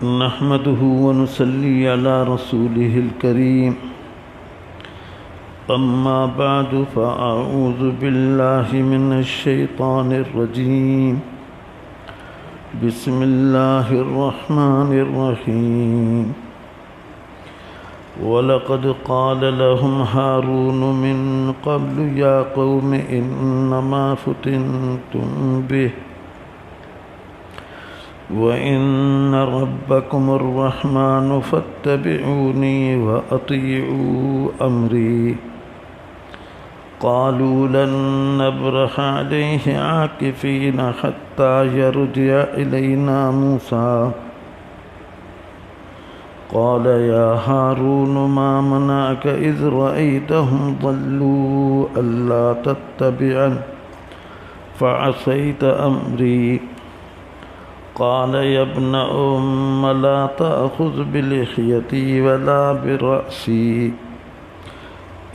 नहमदुहु व नुसल्ली अला रसूलिहिल करीम। अम्मा बादु फ़अऊज़ु बिल्लाहि मिनश शैतानिर रजीम। बिस्मिल्लाहिर रहमानिर रहीम। वलक़द क़ाल लहुम हारून मिन क़ब्लु या क़ौमि इन्नमा फ़ुतिनतुम बिहि व इन्न रब्बकुमुर रहमानु फ़त्तबिऊनी व अतीऊ अमरी। क़ालू लन नब्रह अलैहि आकिफ़ीन हत्ता यरजिअ इलैना मूसा। क़ाल या हारून मा मनअक इज़ रअयतहुम ضल्लू अल्ला तत्तबिअन फ़असैत अमरी। क़ाल या इब्न उम्म ला तअख़ुज़ बिलिह्यती वला बिरअसी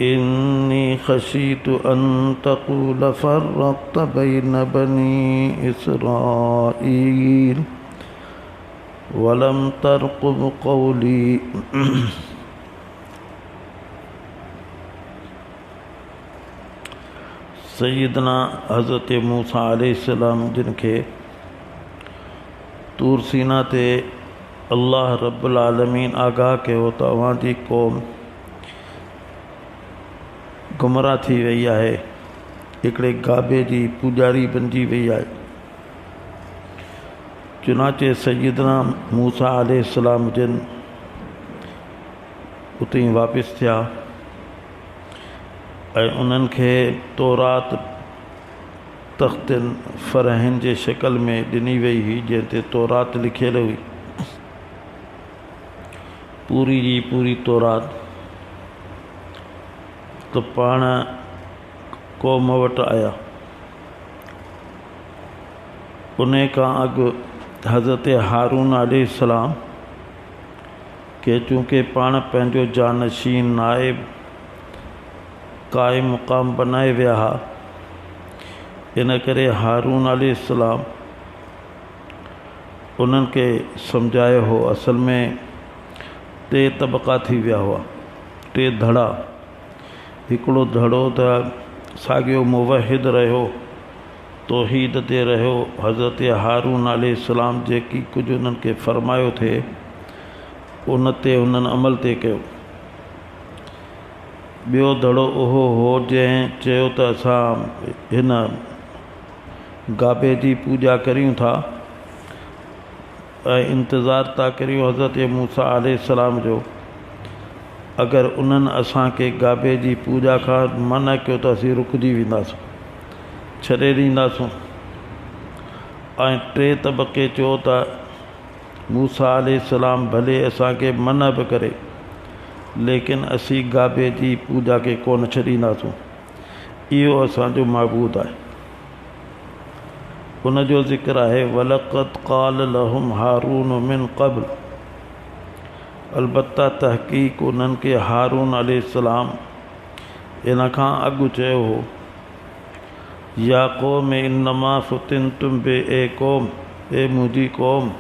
इन्नी खशीतु अन तक़ूल फ़र्रक़्त बैन बनी इसराईल वलम तरक़ुब क़ौली। सैयदना हज़रत मूसा अलैहिस्सलाम जिनखे तूर सीना ते अल्लाह रब्बुल आलमीन आगाह कयो त अवांजी क़ौम गुमराह थी वई आहे, हिकिड़े गाबे जी पुजारी बणिजी वई आहे। चुनाचे सैयदना मूसा अलैहिस्सलाम जिन उते ई वापसि थिया ऐं उन्हनि खे तौरात तख़्तनि फ़रहनि जे शिकल में ॾिनी वई हुई, जंहिं ते तौरात लिखियल हुई। पूरी जी पूरी तौरात त पाण क़ौम वटि आया। उन खां अॻु हज़रत हारून अलैहिस्सलाम के चूंकि पाण पंहिंजो जानशीन नाइब क़ाइम मुक़ाम बनाए विया हुआ, इन करे हारून अलैहिस्सलाम उन्हनि खे सम्झायो हो। असल में टे तबक़ा थी विया हुआ, टे धड़ा। हिकिड़ो धड़ो त साॻियो मुवहिद रहियो, तौहीद ते रहियो, हज़रत हारून अलैहिस्सलाम जेकी कुझु उन्हनि खे फ़रमायो थिए उन ते उन्हनि अमल ते कयो। ॿियो धड़ो उहो हो जंहिं चयो त असां हिन गाबे जी पूॼा करियूं था ऐं इंतज़ारु था करियूं हज़रत मूसा अलैहिस्सलाम जो। अगरि उन्हनि असांखे गाबे जी पूॼा खां मना कयो त असीं रुकिजी वेंदासीं, छॾे ॾींदासीं। ऐं टे तबक़े चयो त मूसा अलैहिस्सलाम भले असांखे मना बि करे, लेकिन असीं गाबे जी पूॼा खे कोन छॾींदासीं, इहो असांजो माबूद आहे। उन जो ज़िक्र आहे वलक़द क़ाल लहुम हारून मिन क़ब्ल। अलबत्ता तहक़ीक़ उन्हनि खे हारून अलैहिस्सलाम इन खां अॻु चयो हो, या क़ौम इन्नमा फ़ुतिनतुम बिहि, ए क़ौम, ए मुंहिंजी क़ौम,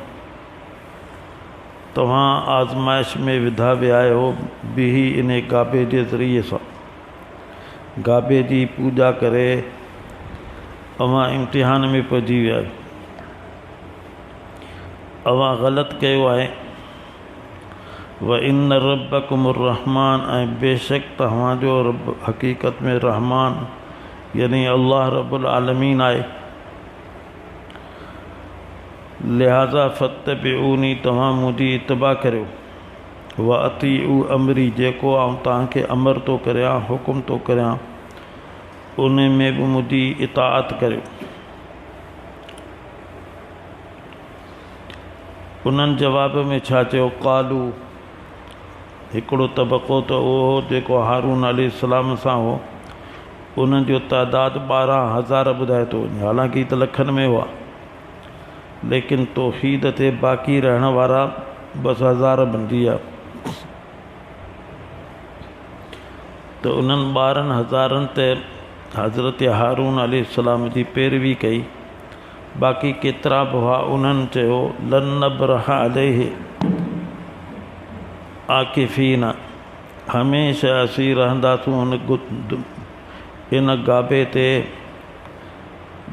तव्हां आज़माइश में विधा विया आहियो बिही, इन गाबे जे ज़रिए सां। गाबे जी पूॼा करे अवां इम्तिहान में पइजी विया आहियो, अवां ग़लति कयो आहे। व इन रब्बकुमुर रहमान, ऐं बेशक तव्हांजो रब हक़ीक़त में रहमान यानी अल्लाह रब्बुल आलमीन आहे। लिहाज़ा फ़त्तबिऊनी, तव्हां मुंहिंजी इत्तिबा करियो। व अतीऊ अमरी, जेको आउं तव्हांखे अमर थो करियां, हुकुम थो करियां, उन में बि मुंहिंजी इताअत करियो। उन्हनि जवाब में छा चयो? क़ालू, हिकिड़ो तबक़ो त उहो हो जेको हारून अलैहिस्सलाम सां हो, उन्हनि जो तइदादु 12,000 ॿुधाए थो वञे, हालांकि त लखनि में हुआ, लेकिन तौहीद ते बाक़ी रहण वारा बस 1000 बणिजी विया। त उन्हनि 12,000 ते हज़रत हारून अलैहिस्सलाम जी पैरवी कई। बाक़ी केतिरा बि हुआ उन्हनि चयो लन नब्रह अलैहि आकिफ़ीन, हमेशह असी रहंदासूं इन गाबे ते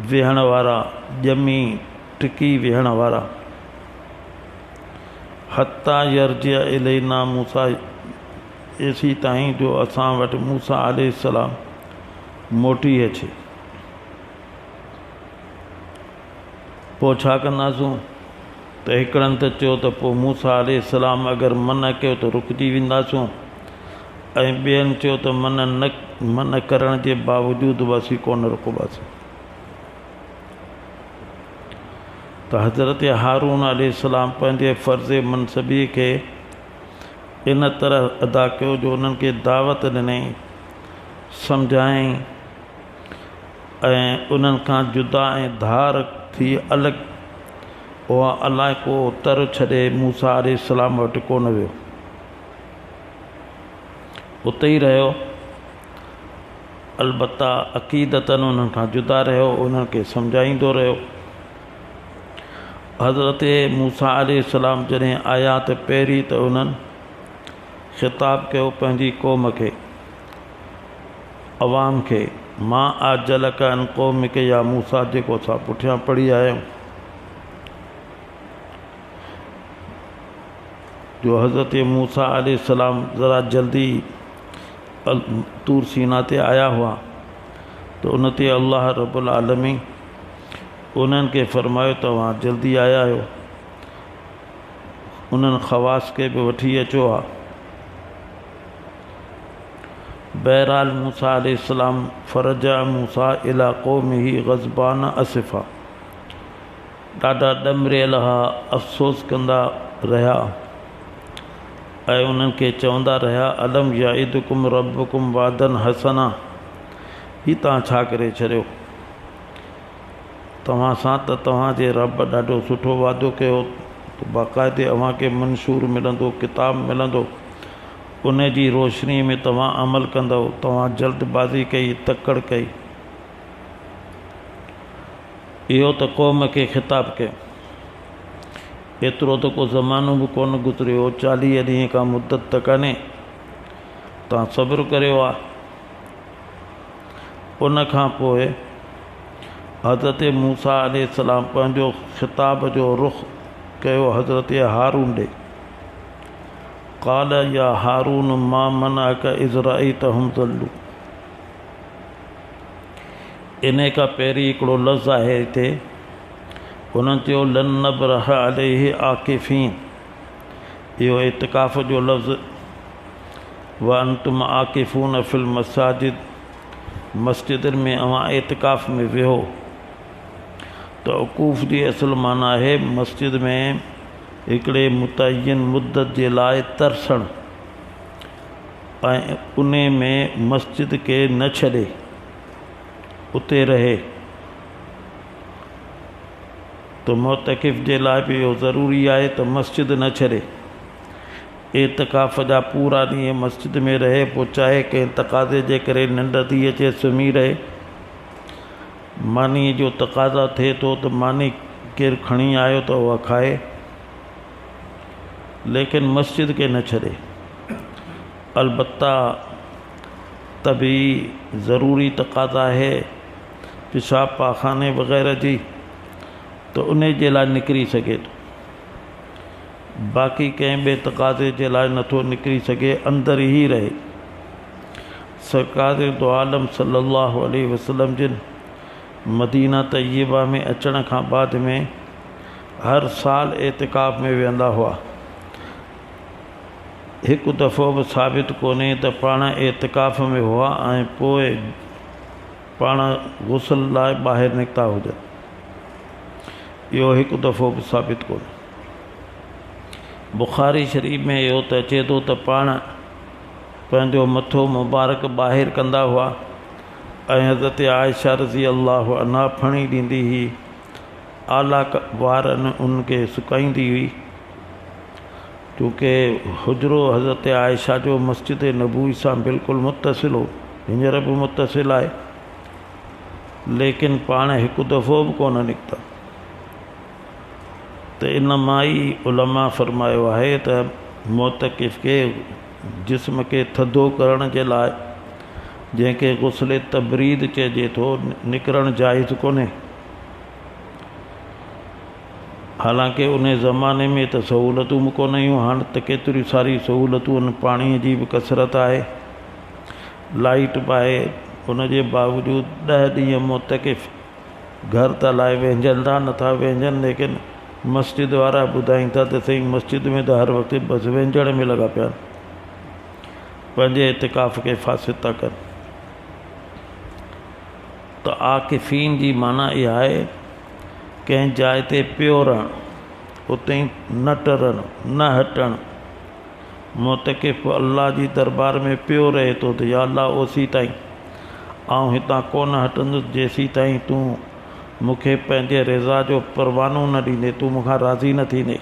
विहण वारा, ॼमी टिकी विहण वारा। हत्ता यर्जिअ इलैना मूसा, एसी ताईं जो असां वटि मूसा अलैहिस्सलाम मोटी अचे। पोइ छा कंदासूं? त हिकिड़नि त चयो त पोइ मूसा अलैहिस्सलाम अगरि मन कयो त रुकिजी वेंदासूं, ऐं ॿियनि चयो त मन करण जे बावजूदि बि असीं कोन रुकबासीं। त हज़रत हारून अलैहिस्सलाम पंहिंजे फ़र्ज़ मनसबी खे इन तरह अदा कयो जो उन्हनि खे दावत ॾिनई, सम्झायईं ऐं उन्हनि खां जुदा ऐं धार थी अलॻि उहा अलाए को तर छॾे मूसा अलैहिस्सलाम वटि कोन वियो, उते ई रहियो। अलबत्ता अक़ीदतन उन्हनि खां जुदा रहियो, उन्हनि खे सम्झाईंदो रहियो। हज़रत मूसा अलैहिस्सलाम जॾहिं आया त पहिरीं त उन्हनि ख़िताब कयो पंहिंजी क़ौम खे, अवाम खे, मां आजलक अन क़ौमिक या मूसा, जेको असां पुठियां पढ़ी आहियूं, जो हज़रत मूसा अलैहिस्सलाम ज़रा जल्दी तूर सीना ते आया हुआ, तो उन ते अल्लाह रब्बुल आलमीन उन्हनि खे फ़रमायो तव्हां जल्दी आया आहियो, उन्हनि ख़वास खे बि वठी अचो आहे। बहरहाल मूसा अलैहिस्सलाम फ़रजा मूसा इला क़ौमिही ग़ज़बान असिफ़ा, ॾाढा ॾमरियल हुआ, अफ़सोस कंदा रहिया ऐं उन्हनि खे चवंदा रहिया, अलम याइदुकुम रब्बुकुम वादन हसना, ही तव्हां छा करे छॾियो, तव्हां सां त तव्हांजे रब ॾाढो सुठो वादो कयो, बाक़ाइदे अव्हांखे मंशूर मिलंदो, किताब मिलंदो, उन जी रोशनी में तव्हां अमल कंदव, तव्हां जल्दबाज़ी कई, तकड़ कई। इहो त क़ौम खे ख़िताब कयो। एतिरो त को ज़मानो बि कोन गुज़रियो, 40 ॾींहं खां मुदत त कान्हे, तव्हां सब्र करियो आहे। उन खां पोइ हज़रत मूसा अलैहिस्सलाम पंहिंजो ख़िताब जो रुख़ कयो हज़रत हारून ॾे। क़ाल या हारून मा मनअक इज़ रअयतहुम ज़ल्लू, इन खां पहिरीं हिकिड़ो लफ़्ज़ आहे हिते, उन्हनि चयो लन नबरह अलैहि आकिफ़ीन, इहो इतिकाफ़ जो लफ़्ज़, व अंतुम आकिफ़ून फिल मसाजिद, मस्जिदनि में अवां इतिकाफ़ में विहो। त वक़ूफ़ जी असुल माना आहे मस्जिद में हिकिड़े मुतयन मुद्दत जे लाइ तरसणु ऐं उन में मस्जिद खे न छॾे, उते रहे। तो मुतकिफ़ जे लाइ बि इहो ज़रूरी आहे त मस्जिद न छॾे, एतिकाफ़ जा पूरा ॾींहं मस्जिद में रहे, पोइ चाहे कंहिं तक़ाज़े जे करे निंड थी अचे सुम्ही रहे, मानी जो तक़ाज़ा थिए थो त मानी केरु खणी आयो त उहा खाए, लेकिन मस्जिद खे न छॾे। अलबत्ता तभी ज़रूरी तक़ाज़ा आहे पेशाब पाखाने वग़ैरह जी, तो उन जे लाइ निकिरी सघे थो, बाक़ी कंहिं ॿिए तक़ाज़े जे लाइ नथो निकिरी सघे, अंदरि ई रहे। सरकार दो आलम सल्लल्लाहु अलैहि वसल्लम जिन मदीना तय्यबा में अचण खां बाद में हर साल एतिकाफ़ में वेंदा हुआ। हिकु दफ़ो बि साबित कोन्हे त पाण एतिकाफ़ में हुआ ऐं पोइ पाण गुस्ल लाइ ॿाहिरि निकिता हुजनि, इहो हिकु दफ़ो बि साबित कोन्हे। बुख़ारी शरीफ़ में इहो त अचे थो त पाण पंहिंजो मथो मुबारक ॿाहिरि कंदा हुआ ऐं हज़रत आयशा रज़ी अल्लाह अन्हा फणी ॾींदी हुई, आला वारनि उनखे सुकाईंदी हुई, छोकी हुजरो हज़रत आयशा जो मस्जिद नबूई सां बिल्कुलु मुतसिल हो, हींअर बि मुतसिल आहे, लेकिन पाण हिकु दफ़ो बि कोन निकिता। त इन मां ई उलमा फ़रमायो आहे त मोतकिफ़ के जिस्म के थधो करण जे लाइ, जंहिंखे गुस्ले तबरीद चइजे थो, निकिरणु जाइज़ कोन्हे। हालांकि उन ज़माने में त सहूलतूं बि कोन हुयूं। हाणे त केतिरियूं सारी सहूलतूं आहिनि, पाणीअ जी बि कसरत आहे, लाइट बि आहे। उनजे बावजूदि 10 ॾींहं मोतकिफ़ घर त लाइ वेंझनि नथा वेंझनि, लेकिन मस्जिद वारा ॿुधाइनि था त सही मस्जिद में त हर वक़्तु बसि वेंझण में लॻा पिया आहिनि, पंहिंजे इतिकाफ़ खे फासिद था कनि। त आकिफ़ीन जी माना इहा आहे, कंहिं जाइ ते पियो रहणु, उते ई न टरणु, न हटणु। मोतकिफ़ अल्लाह जी दरबार में पियो रहे थो त या अल्लाह ओसी ताईं आउं हितां कोन हटंदुसि जेसीं ताईं तूं मूंखे पंहिंजे रिज़ा जो परवानो न ॾींदे, तूं मूंखां राज़ी न थींदे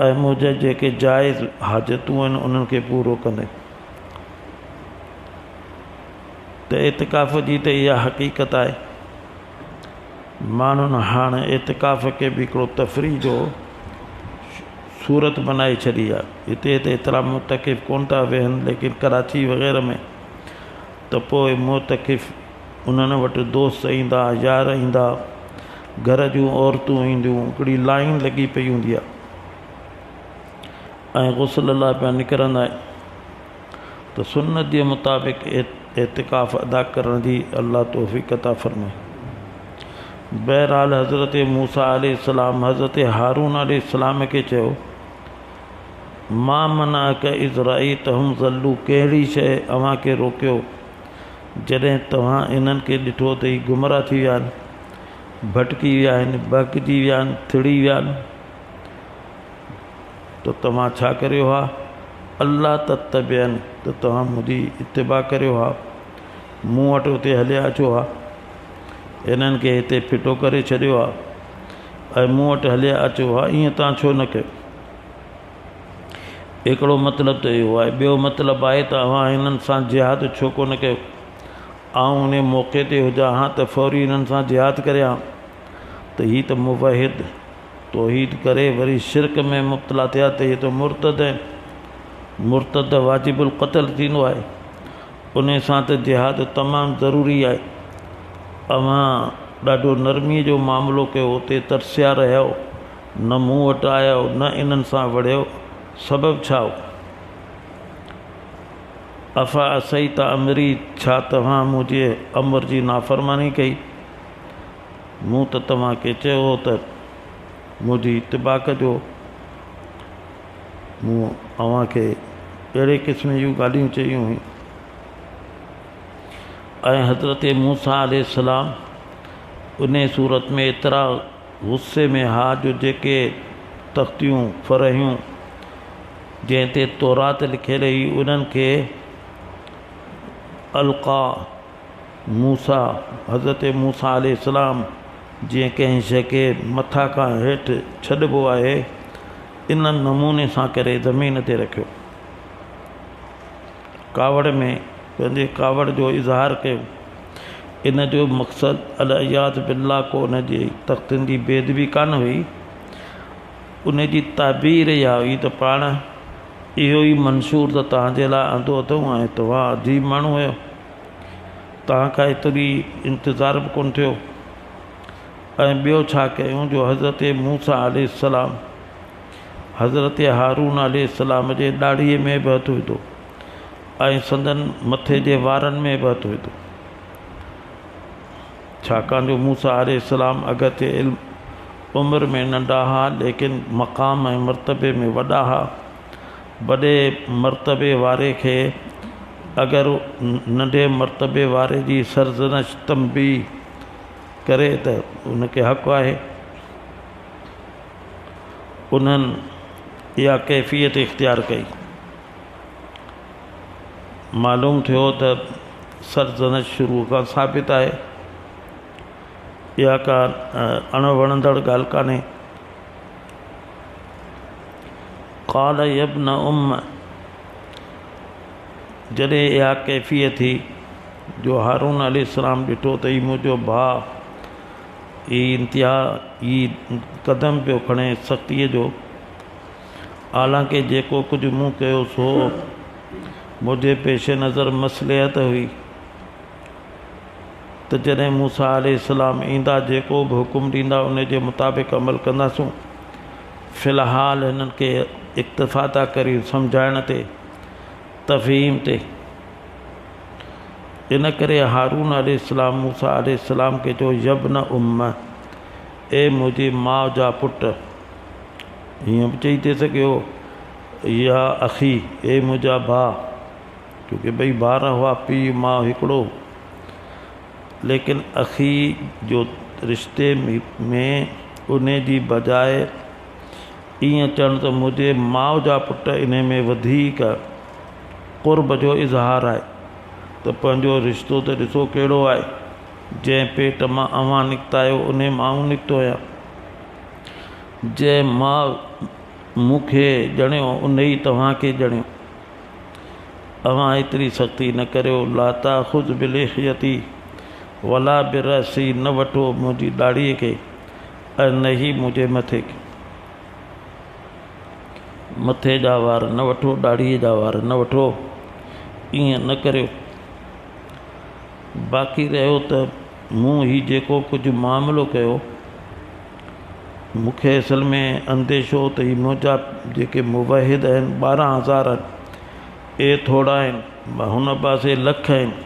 ऐं मुंहिंजे जेके जाइज़ हाजतूं आहिनि उन्हनि खे पूरो कंदे। त इतिकाफ़ जी त इहा हक़ीक़त आहे। माण्हुनि हाणे इतिकाफ़ खे बि हिकिड़ो तफ़रीह जो सूरत बनाए छॾी आहे। हिते त एतिरा मोतकिफ़ कोन था वेहनि, लेकिन कराची वग़ैरह में त पोइ मोतकिफ़ उन्हनि वटि दोस्त ईंदा, यार ईंदा, घर जूं औरतूं ईंदियूं, हिकिड़ी लाइन लॻी पई हूंदी आहे ऐं गुस्ल लाइ पिया निकिरंदा आहिनि। त सुन्नत जे मुताबिक़ एतिकाफ़ अदा करण जी अल्लाह तौफ़ीक़ अता फ़रमाए। बहरहाल हज़रत मूसा अलैहिस्सलाम हज़रत हारून अलैहिस्सलाम खे चयो, मां मनाअक इज़ रअयतहुम ज़ल्लू, कहिड़ी शइ अव्हां खे रोकियो जॾहिं तव्हां इन्हनि खे ॾिठो त हीअ गुमराह थी विया आहिनि, भटकी विया आहिनि, बहकजी विया आहिनि, थिड़ी विया आहिनि, त तव्हां छा करियो हा? अल्लाह तत्तबिअन, त तव्हां मुंहिंजी इतिबा करियो हा, मूं वटि उते हलिया अचो हा। इन्हनि खे हिते फिटो करे छॾियो आहे ऐं मूं वटि हलिया अचो हा, ईअं तव्हां छो न कयो? हिकिड़ो मतिलबु त इहो आहे। ॿियो मतिलबु आहे त अव्हां हिननि सां जिहाद छो कोन कयो? आउं उन मौक़े ते हुजां हा त फ़ौरी हिननि सां जिहाद करियां। त हीअ त मुवहिद तौहीद करे वरी शिरक में मुब्तला थिया त इहे त मुर्तद आहिनि। मुर्तद वाजिबुल क़त्ल थींदो आहे, उन सां त जिहाद तमामु ज़रूरी आहे। अव्हां ॾाढो नरमीअ जो मामिलो कयो, उते तरसिया रहियो, न मूं वटि आयो, न इन्हनि सां विढ़ियो, सबबु छा हो? अफ़ा असई त अमरी, छा तव्हां मुंहिंजे अमर जी नाफ़रमानी कई? मूं त तव्हांखे चयो हो त मुंहिंजी इतिबा कजो। मूं अव्हांखे अहिड़े क़िस्म जूं ॻाल्हियूं चयूं हुयूं। ऐं हज़रत मूसा अलैहिस्सलाम उन सूरत में एतिरा गुस्से में हा जो जेके तख़्तियूं फ़रहियूं जंहिं ते तौरात लिखियल हुई उन्हनि खे अलक़ा मूसा, हज़रत मूसा अलैहिस्सलाम जीअं कंहिं शइ खे मथां खां हेठि छॾिबो आहे, इन नमूने सां करे ज़मीन ते रखियो। कावड़ में पंहिंजे कावड़ जो इज़हार कयो। इन जो मक़सदु अल-इयाज़ बिल्लाह को उन जी तख़्तनि जी बेदबी कान हुई, उन जी ताबीर इहा हुई त पाण इहो ई मंशूर त तव्हांजे लाइ आंदो अथऊं ऐं तव्हां अजीब माण्हू आहियो, तव्हांखां एतिरी इंतज़ार बि कोन थियो। ऐं ॿियो छा कयूं जो हज़रत मूसा अलैहिस्सलाम हज़रत हारून अलैहिस्सलाम जे ॾाढ़ीअ में बि हथु विधो ऐं संदन मथे जे वारनि में बि हथु विधो, छाकाणि जो मूसा अलैहिस्सलाम अॻिते इल्म उमिरि में नंढा हुआ, लेकिन मक़ाम ऐं मर्तबे में वॾा हुआ। वॾे मर्तबे वारे खे अगरि नंढे मर्तबे वारे जी सरज़नश तंबी करे त उनखे हक़ु आहे। उन्हनि इहा कैफ़ियत इख़्तियार कई। मालूम थियो त सरज़नश शुरू खां साबित आहे, इहा का अणवणंदड़ ॻाल्हि कान्हे। क़ाल यब्न उम्म, जॾहिं इहा कैफ़ियत थी जो हारून अलैहिस्सलाम ॾिठो त हीउ मुंहिंजो भाउ ही इंतिहा ही क़दम पियो खणे सख़्तीअ जो, हालांकि जेको कुझु मूं कयो सो मुंहिंजे पेश नज़र मसलिहत हुई त जॾहिं मूसा अलैहिस्सलाम ईंदा जेको बि हुकुम ॾींदा उन जे मुताबिक़ अमल कंदासूं। फ़िलहाल हिननि खे इक्तिफ़ा था करियूं सम्झाइण ते, तफ़हीम ते। इन करे हारून अलैहिस्सलाम मूसा अलैहिस्सलाम खे चयो यब्न उम्म, ए मुंहिंजी माउ जा पुट। हीअं बि चई थी सघे या अखी, ए मुंहिंजा भाउ, क्योंकि ॿई ॿार हुआ, पीउ माउ हिकिड़ो। लेकिन अखी जो रिश्ते में उन जी बजाए ईअं चवण त मुंहिंजे माउ जा पुट, इन में वधीक क़ुर्ब जो इज़हार आहे त पंहिंजो रिश्तो त ॾिसो कहिड़ो आहे। जंहिं पेट मां अव्हां निकिता आहियो उन मां निकितो आहियां। जंहिं माउ मूंखे ॼणियो उन ई तव्हांखे ॼणियो। अव्हां एतिरी सख़्ती न करियो। ला ताख़ुज़ बिलिहियती वला बिरसी, न वठो मुंहिंजी ॾाढ़ीअ खे ऐं न ई मुंहिंजे मथे खे। मथे जा वार न वठो, ॾाढ़ीअ जा वार न वठो, ईअं न करियो। बाक़ी रहियो त मूं ही जेको कुझु मामिलो कयो, मूंखे असल में अंदेशो त ही मुंहिंजा जेके मुवहिद आहिनि 12,000 आहिनि, ए थोरा आहिनि, हुन पासे लख आहिनि।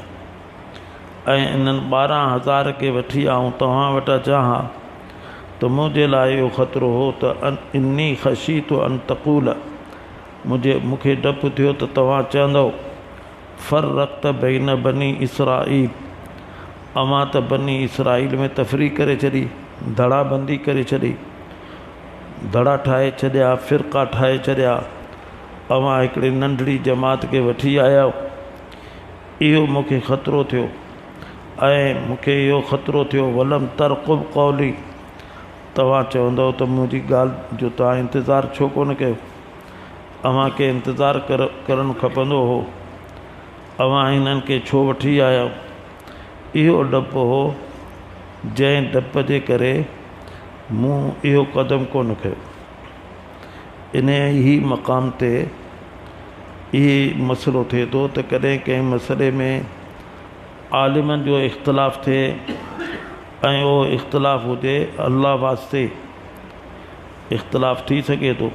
ऐं इन्हनि 12,000 खे वठी आऊं तव्हां वटि अचां हा त मुंहिंजे लाइ इहो ख़तरो हो त इन्नी ख़शीतु अन तक़ूल, मूंखे डपु थियो त तव्हां चवंदव फ़र्रक़्त बैन बनी इसराईल, अवां त बनी इसराईल में तफ़रीक़ करे छॾी, धड़ाबंदी करे छॾी, धड़ा ठाहे छॾिया, फ़िरक़ा ठाहे छॾिया। अवां हिकिड़ी नंढड़ी जमात खे वठी आया। इहो मूंखे ख़तरो थियो। ऐं मूंखे इहो ख़तरो थियो वलम तरक़ुब क़ौली, तव्हां चवंदव त मुंहिंजी ॻाल्हि जो तव्हां इंतज़ारु छो कोन कयो। अव्हां खे इंतज़ारु करणु खपंदो हो। अव्हां हिननि खे छो वठी आया। इहो डपु हो, जंहिं डप जे करे मूं इहो क़दम कोन खयो। इन ई मक़ाम ते इहो मसइलो थिए थो त कॾहिं कंहिं मसइले में आलिमनि जो इख़्तिलाफ़ु थिए ऐं उहो इख़्तिलाफ़ु हुजे अल्लाह वास्ते इख़्तिलाफ़ु थी सघे थो,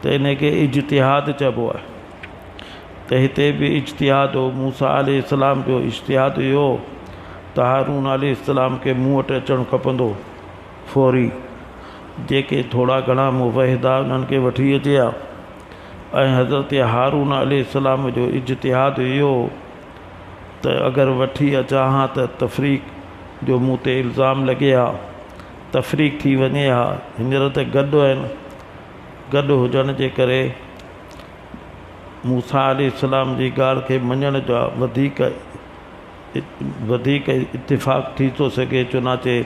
त इन खे इज्तिहाद चइबो आहे। त हिते बि इज्तिहाद हो। मूसा अलैहिस्सलाम जो इज्तिहाद इहो त हारून अलैहिस्सलाम खे मूं वटि अचणु खपंदो फौरी। जेके थोरा घणा मुवहिदा उन्हनि खे वठी अचे हा। ऐं हज़रत हारून अलैहिस्सलाम जो इज्तिहाद इहो त अगरि वठी अचां हा त तफ़रीक़ जो मूं ते इल्ज़ाम लॻे हा, तफ़रीक़ थी वञे हा। हींअर त गॾु आहिनि, गॾु हुजण जे करे मूसा अलैहिस्सलाम जी ॻाल्हि खे मञण जा वधीक इत्तिफ़ाक़ थी थो सघे। चुनाचे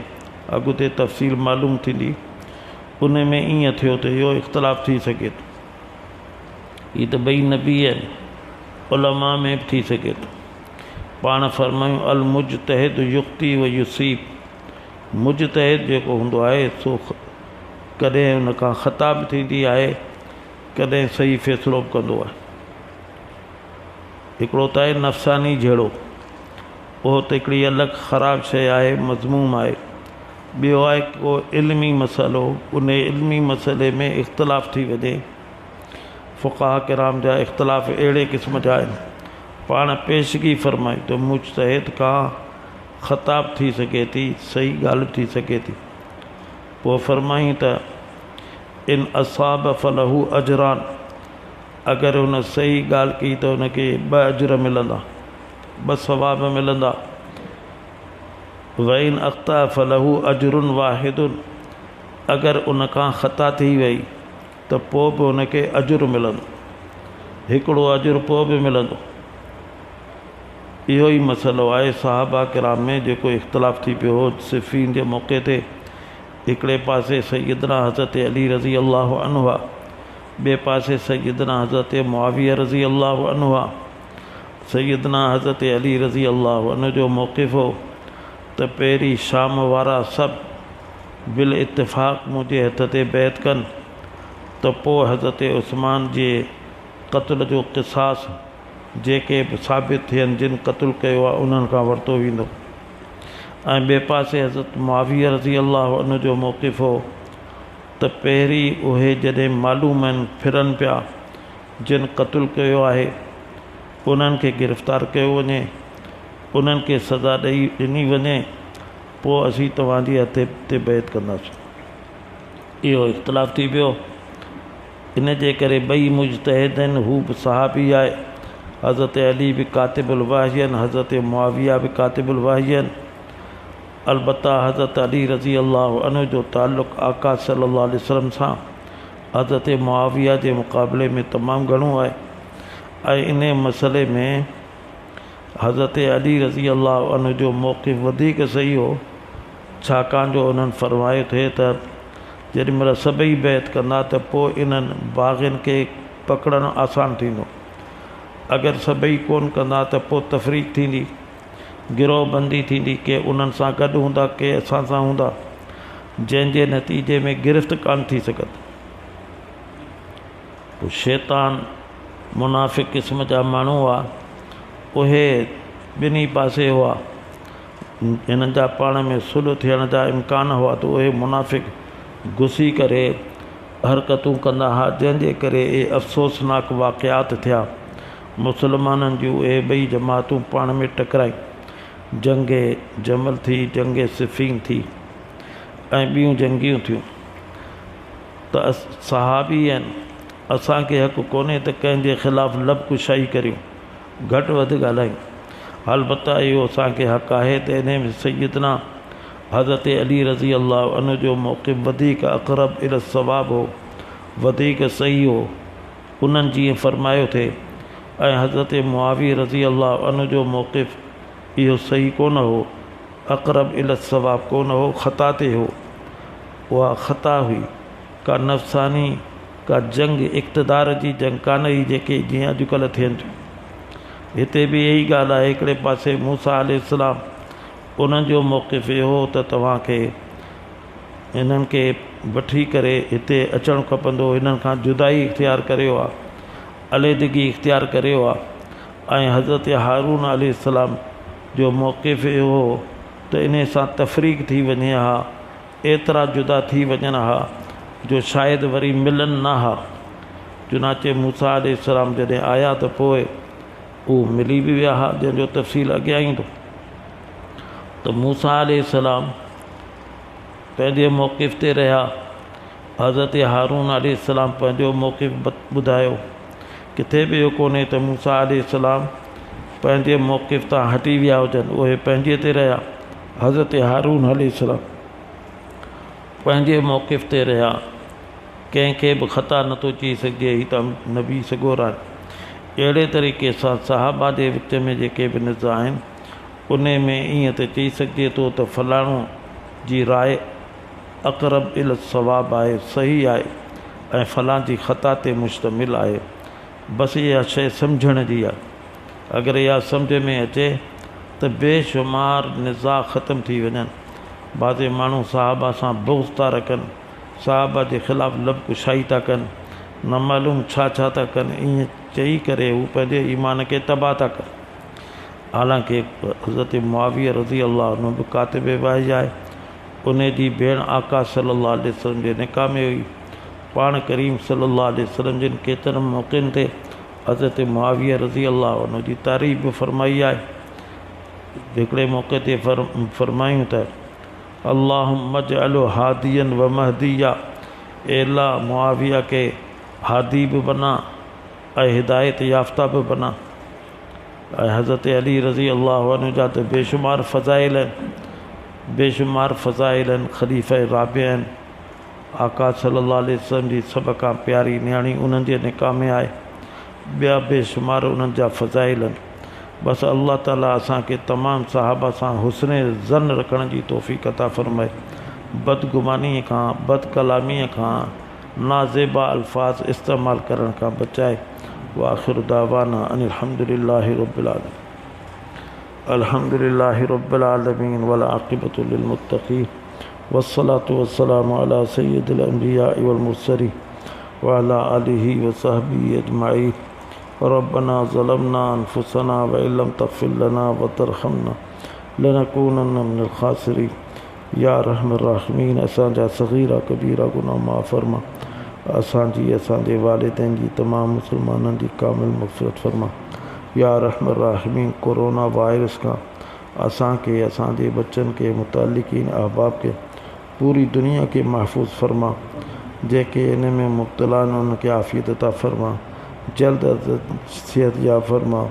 अॻिते तफ़सील मालूम थींदी। उन में ईअं थियो त इहो इख़्तिलाफ़ु थी सघे थो। हीअ त ॿई नबी आहिनि, उलमा में बि थी सघे थो। पाण फ़रमायूं अल मुजतहिद युक्ति व युसीब, मुजतहिद जेको हूंदो आहे सो कॾहिं उन खां ख़ता बि थींदी आहे, कॾहिं सही फ़ैसिलो बि कंदो आहे। हिकिड़ो त आहे नफ़सानी जहिड़ो, उहो त हिकिड़ी अलॻि ख़राबु शइ आहे, मज़मूम आहे। ॿियो आहे को इल्मी मसइलो, उन इल्मी मसइले में इख़्तिलाफ़ु थी वञे। फ़ुक़हा किराम जा इख़्तिलाफ़ अहिड़े क़िस्म जा आहिनि। पाण पेशगी फ़रमाई त मुजतहिद खां ख़ता बि थी सघे थी, सही ॻाल्हि बि थी सघे थी। पोइ फ़रमाई त इन असाब फलहू अजरान, अगरि हुन सही ॻाल्हि कई त हुनखे 2 अजर मिलंदा, 2 सवाब मिलंदा। वइन अख़्ता फलहू अजरुन वाहिदुन, अगरि उन खां ख़ता थी वई त पोइ बि हुनखे अजुर मिलंदो, हिकिड़ो अजुर पोइ बि मिलंदो। इहो ई मसइलो आहे सहाबा किराम में जेको इख़्तिलाफ़ु थी पियो हो। सिफ़ीन जे मौक़े ते हिकिड़े पासे सैयदना हज़रत अली रज़ी अल्लाह अन्हु, ॿिए पासे सैयदना हज़रत मुआविया रज़ी अल्लाह अन्हु। सैयदना हज़रत अली रज़ी अल्लाह अन्हु जो मौक़िफ़ हो त पहिरीं शाम वारा सभु बिल इत्तिफ़ाक़ मुंहिंजे हथ ते बैत कनि, त पोइ हज़रत उस्मान जे क़त्ल जो क़िसास जेके बि साबित थियनि जिन क़त्ल कयो आहे उन्हनि खां वरितो वेंदो। ऐं ॿिए पासे हज़रत मुआविया रज़ी अल्लाह अन्हु जो मौक़िफ़ हो त पहिरीं उहे जॾहिं मालूम आहिनि फिरनि पिया जिन क़त्ल कयो आहे उन्हनि खे गिरफ़्तार कयो वञे, उन्हनि खे सज़ा ॾिनी वञे, पोइ असीं तव्हांजी हथे ते बैत कंदासीं। इहो इख़्तिलाफ़ थी पियो। इन जे करे ॿई मुजतहिद आहिनि। हू बि सहाबी आहे, हज़रत अली बि कातिबुल वही आहिनि, हज़रत मुआविया बि कातिबुल वही आहिनि। अलबत्ता हज़रत अली रज़ी अल्लाह अन्हु जो ताल्लुक़ आका सल्लल्लाहु अलैहि वसल्लम सां हज़रत मुआविया जे मुक़ाबले में तमामु घणो आहे। ऐं इन मसइले में हज़रत अली रज़ी अल्लाह अन्हु जो मौक़िफ़ वधीक सही हो, छाकाणि जो उन्हनि फ़रमायो थे त जेॾी महिल सभई बैत कंदा त पोइ इन्हनि बाग़ियुनि खे पकड़णु आसान थींदो। अगरि सभई कोन कंदा त पोइ तफ़रीक़ थींदी, गिरोहबंदी थींदी, के उन्हनि सां गॾु हूंदा, के असां सां हूंदा, जंहिंजे नतीजे में गिरफ़्त कान थी सघंदी। पोइ शैतान मुनाफ़िक़ क़िस्म जा माण्हू हुआ, उहे ॿिन्ही पासे हुआ, हिननि जा पाण में सुलह थियण जा इम्कान हुआ त उहे मुनाफ़िक़ घुसी करे हरकतूं कंदा हुआ, जंहिंजे करे इहे अफ़सोसनाक वाक़ियात थिया। मुसलमाननि जूं उहे ॿई जमातूं पाण में टकराई, जंगे जमल थी, जंगे सिफ़ीन थी ऐं ॿियूं जंगियूं थियूं। त सहाबी आहिनि, असांखे हक़ु कोन्हे त कंहिंजे ख़िलाफ़ु लबकुशाई करियूं, घटि वधि ॻाल्हायूं। अलबत्ता इहो असांखे हक़ु आहे त इन में सैयदना हज़रत अली रज़ी अल्लाह अन्हु जो मौक़िफ़ वधीक अक़रब इल सवाब हो, वधीक सही हो, उन्हनि जीअं फ़रमायो थे। ऐं हज़रत मुआविया रज़ी अल्लाह अन्हु जो मौक़िफ़ इहो सही कोन हो, अक़रब इल सवाब कोन हो, ख़ता ते हो। उहा ख़ता हुई का नफ़सानी का जंग, इक़्तिदार जी जंग कान हुई जेके जीअं अॼुकल्ह थियनि थियूं। हिते बि इहा ई ॻाल्हि आहे। हिकिड़े पासे मूसा अलैहिस्सलाम, उन्हनि जो मौक़िफ़ इहो हो त तव्हांखे हिननि खे वठी करे हिते अचणु खपंदो, हिननि खां जुदाई इख़्तियार करियो आहे, अलहदगी इख़्तियार करियो आहे। ऐं हज़रत हारून अलैहिस्सलाम जो मौक़िफ़ इहो हो त इन सां तफ़रीक़ थी वञे हा, एतिरा जुदा थी वञनि हा जो शायदि वरी मिलनि न हा। चुनाचे मूसा अलैहिस्सलाम जॾहिं आया त पोइ उहे मिली बि विया हा, जंहिंजो तफ़सील अॻियां ईंदो। त मूसा अलैहिस्सलाम पंहिंजे मौक़िफ़ ते रहिया, हज़रत हारून अलैहिस्सलाम पंहिंजो मौक़िफ़ ॿुधायो। किथे बि इहो कोन्हे त मूसा अलैहिस्सलाम पंहिंजे मौक़िफ़ तां हटी विया हुजनि, उहे पंहिंजे ते रहिया। हज़रत हारून अलैहिस्सलाम पंहिंजे मौक़िफ़ ते रहिया, कंहिंखे बि ख़ता नथो चई सघिजे, ही त नबी सगोर आहे। अहिड़े तरीक़े सां सहाबा जे विच में जेके बि निज़ा आहिनि, उन में ईअं त चई सघिजे थो त फलाणो जी राय अक़रब इल सवाब आहे, सही आहे, ऐं फलां जी ख़ता ते मुश्तमिल आहे। बसि इहा शइ सम्झण जी आहे। अगरि इहा सम्झ में अचे त बेशुमार निज़ा ख़तमु थी वञनि। बाज़े माण्हू साहबा सां बुग़्ज़ था रखनि, साहबा जे ख़िलाफ़ु लबकुशाई था कनि, न मालूम छा छा था कनि, ईअं चई करे हू पंहिंजे ईमान खे तबाह था कनि। हालांकि हज़रत मुआविया रज़ी अल्लाह अन्हु बि कातिब वही आहे, उन जी भेण आका सल्लल्लाहु अलैहि वसल्लम जे निकाह में हुई। पाण करीम सल्लल्लाहु अलैहि वसल्लम जिन केतिरनि मौक़नि ते हज़रत मुआविया रज़ी अल्लाह अन्हु जी तारीफ़ बि फ़रमाई आहे। हिकिड़े मौक़े ते फ़रमायूं त अल्लाहुम्मा जअलहु हादियन व महदिया, अल्लाह मुआविया के हादी बि बना ऐं हिदायत याफ़्ता बि बना। ऐं हज़रत अली रज़ी अल्लाह अन्हु जा त बेशुमार फ़ज़ाइल आहिनि, बेशुमार फ़ज़ाइल आहिनि। ख़लीफ़ा राबिया आहिनि, आका सल्लल्लाहु अलैहि वसल्लम जी सभ खां प्यारी नियाणी उन्हनि जे निकाह में आहे। ॿिया बेशुमार उन्हनि जा फ़ज़ाइल आहिनि। बसि अल्लाह ताला असांखे तमामु सहाबा सां हुस्न ज़न रखण जी तौफ़ीक़ अता फ़रमाए, बदगुमानीअ खां, बदकलामीअ खां, नाज़ेबा अल्फाज़ इस्तेमालु करण खां बचाए। वाखिर दावाना अनिल हम्दुलिल्लाहि रब्बिल आलमीन। अल्हम्दुलिल्लाहि रब्बिल आलमीन वल आक़िबतु लिल मुत्तक़ीन वस्सलातु वस्सलामु अला सय्यिदिल अंबियाइ वल मुरसलीन वाला आलिहि व सहबिहि अजमाइन। रब्बना ज़लमना अनफुसना व इल्लम तग़फिर लना व तरहमना लनकूनन्ना मिनल खासिरीन। या रहमर राहिमीन असांजा सग़ीरा कबीरा गुनाह माफ़ फरमा। असांजी असांजे वालिदैन जी तमाम मुसलमाननि जी कामिल मग़फ़िरत फरमा। या रहमर राहिमीन कोरोना वायरस का असांखे असांजे बच्चन के मुतालिकीन अहबाब के पूरी दुनिया के महफूज फरमा। जेके इन में मुब्तला आहिनि उनखे आफ़ियत अता फरमा, जल्द अज जल्द सेहत या फरमा।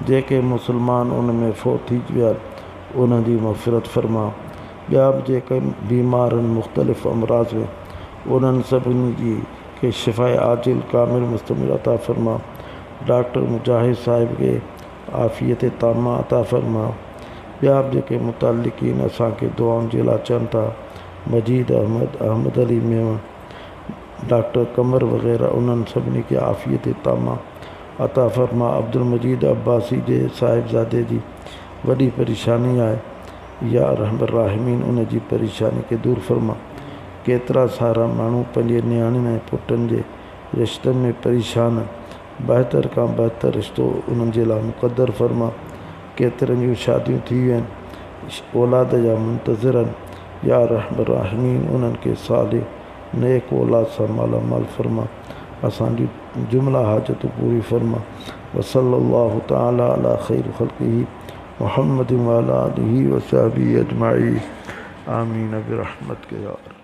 जेके मुसलमान उन में फ़ौत थी विया उन्हनि जी मग़फ़िरत फरमा। ॿिया बि जेके बीमार आहिनि मुख़्तलिफ़ अमराज़ में उन्हनि सभिनी जी के शिफ़ाए आजिल कामिल मुस्तमिल अता फरमा। डॉक्टर मुजाहिद साहिब के आफ़ियत तामा अता फरमा। ॿिया बि जेके मुतालिकीन असांखे दुआउनि जे लाइ चवनि था, मजीद अहमद, अहमद अली मेमन, डॉक्टर कमर वग़ैरह, उन्हनि सभिनी खे आफ़ियत तामा अता फरमा। अब्दुल मजीद अब्बासी जे साहिबज़ादे जी वॾी परेशानी आहे, या रहमर राहिमीन उन जी परेशानी खे दूर फरमा। केतिरा सारा माण्हू पंहिंजे नियाणियुनि ऐं पुटनि जे रिश्तनि में परेशान आहिनि, बहितर खां बहितर रिश्तो उन्हनि जे लाइ मुक़दर फरमा। केतिरनि जूं शादियूं थी वियूं आहिनि, औलाद जा मुंतज़िर आहिनि, या रहमर राहिमीन उन्हनि खे साले नेक औलाद सां मालामाल फरमा। असांजी जुमिला हाजतूं पूरी फरमा। वसल्लल्लाहु तआला अला ख़ैरि ख़ल्क़िही मुहम्मद व अला आलिहि व सहबिहि अजमाइन। आमीन बिरहमतिक या रब।